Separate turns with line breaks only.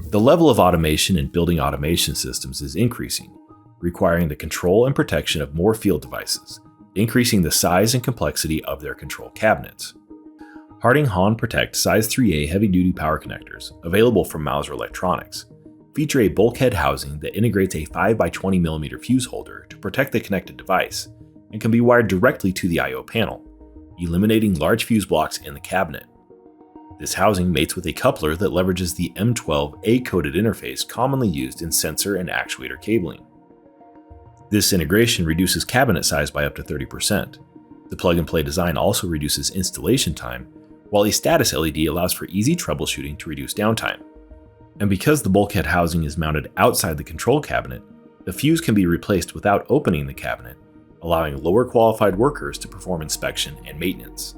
The level of automation in building automation systems is increasing, requiring the control and protection of more field devices, increasing the size and complexity of their control cabinets. HARTING Han Protect Size 3A heavy-duty power connectors, available from Mouser Electronics, feature a bulkhead housing that integrates a 5x20mm fuse holder to protect the connected device and can be wired directly to the I/O panel, eliminating large fuse blocks in the cabinet. This housing mates with a coupler that leverages the M12 A-coded interface commonly used in sensor and actuator cabling. This integration reduces cabinet size by up to 30%. The plug-and-play design also reduces installation time, while a status LED allows for easy troubleshooting to reduce downtime. And because the bulkhead housing is mounted outside the control cabinet, the fuse can be replaced without opening the cabinet, allowing lower qualified workers to perform inspection and maintenance.